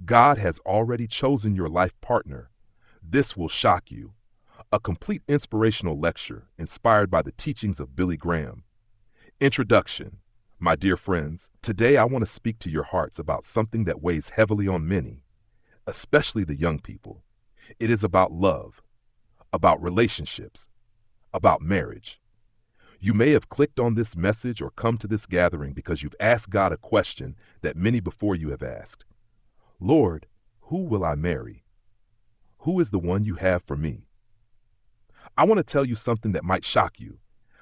God has already chosen your life partner. This will shock you. A complete inspirational lecture inspired by the teachings of Billy Graham. Introduction. My dear friends, today I want to speak to your hearts about something that weighs heavily on many, especially the young people. It is about love, about relationships, about marriage. You may have clicked on this message or come to this gathering because you've asked God a question that many before you have asked. Lord, who will I marry? Who is the one you have for me? I want to tell you something that might shock you,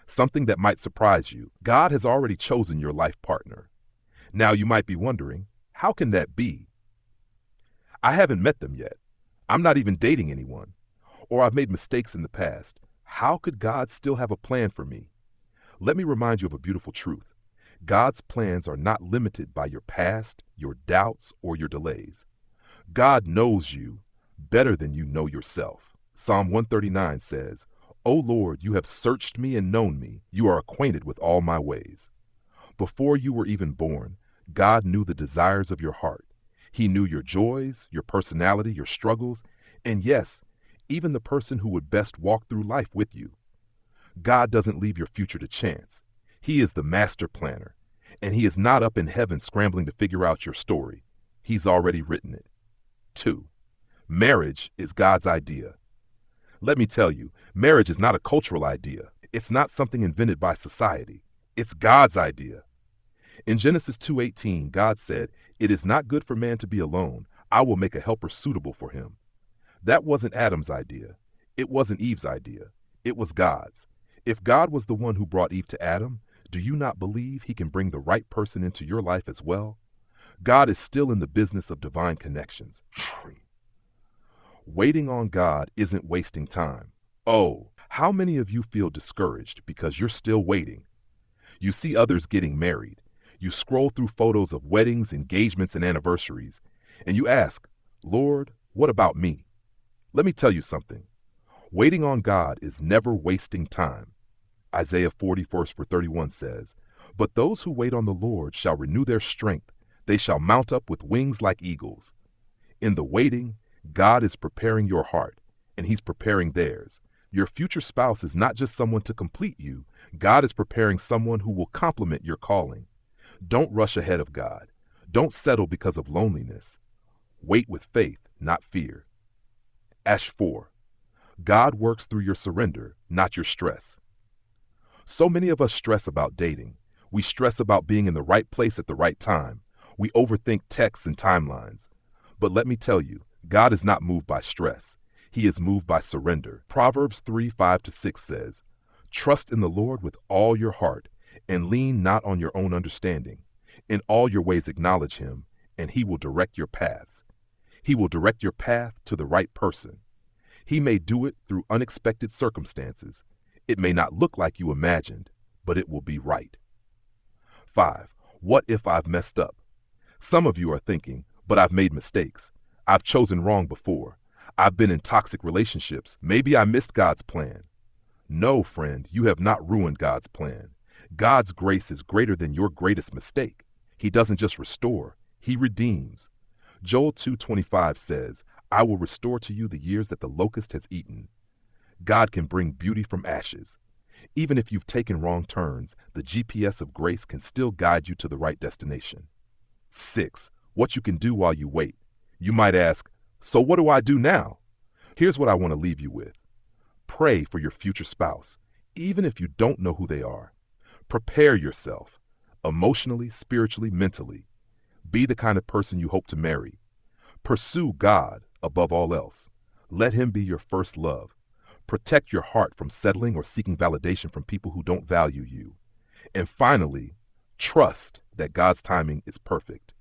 something that might surprise you. God has already chosen your life partner. Now you might be wondering, how can that be? I haven't met them yet. I'm not even dating anyone. Or I've made mistakes in the past. How could God still have a plan for me? Let me remind you of a beautiful truth. God's plans are not limited by your past, your doubts, or your delays. God knows you better than you know yourself. Psalm 139 says, O Lord, you have searched me and known me. You are acquainted with all my ways. Before you were even born, God knew the desires of your heart. He knew your joys, your personality, your struggles, and yes, even the person who would best walk through life with you. God doesn't leave your future to chance. He is the master planner, and he is not up in heaven scrambling to figure out your story. He's already written it. 2. Marriage is God's idea. Let me tell you, marriage is not a cultural idea. It's not something invented by society. It's God's idea. In Genesis 2:18, God said, "It is not good for man to be alone. I will make a helper suitable for him." That wasn't Adam's idea. It wasn't Eve's idea. It was God's. If God was the one who brought Eve to Adam, do you not believe he can bring the right person into your life as well? God is still in the business of divine connections. Waiting on God isn't wasting time. Oh, how many of you feel discouraged because you're still waiting? You see others getting married. You scroll through photos of weddings, engagements, and anniversaries, and you ask, Lord, what about me? Let me tell you something. Waiting on God is never wasting time. Isaiah 40:31 says, But those who wait on the Lord shall renew their strength. They shall mount up with wings like eagles. In the waiting, God is preparing your heart, and he's preparing theirs. Your future spouse is not just someone to complete you. God is preparing someone who will complement your calling. Don't rush ahead of God. Don't settle because of loneliness. Wait with faith, not fear. Ash 4. God works through your surrender, not your stress. So many of us stress about dating. We stress about being in the right place at the right time. We overthink texts and timelines. But let me tell you, God is not moved by stress. He is moved by surrender. Proverbs 3:5-6 says, Trust in the Lord with all your heart, and lean not on your own understanding. In all your ways acknowledge him, and he will direct your paths. He will direct your path to the right person. He may do it through unexpected circumstances. It may not look like you imagined, but it will be right. 5. What if I've messed up? Some of you are thinking, but I've made mistakes. I've chosen wrong before. I've been in toxic relationships. Maybe I missed God's plan. No, friend, you have not ruined God's plan. God's grace is greater than your greatest mistake. He doesn't just restore, he redeems. Joel 2:25 says, I will restore to you the years that the locust has eaten. God can bring beauty from ashes. Even if you've taken wrong turns, the GPS of grace can still guide you to the right destination. 6. What you can do while you wait. You might ask, so what do I do now? Here's what I want to leave you with. Pray for your future spouse, even if you don't know who they are. Prepare yourself, emotionally, spiritually, mentally. Be the kind of person you hope to marry. Pursue God above all else. Let him be your first love. Protect your heart from settling or seeking validation from people who don't value you. And finally, trust that God's timing is perfect.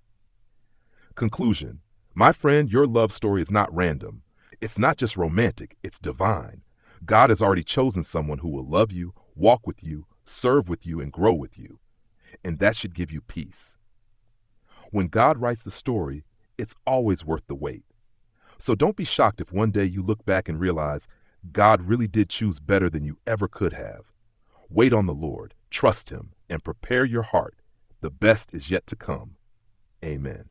Conclusion. My friend, your love story is not random. It's not just romantic, it's divine. God has already chosen someone who will love you, walk with you, serve with you, and grow with you. And that should give you peace. When God writes the story, it's always worth the wait. So don't be shocked if one day you look back and realize God really did choose better than you ever could have. Wait on the Lord, trust him, and prepare your heart. The best is yet to come. Amen.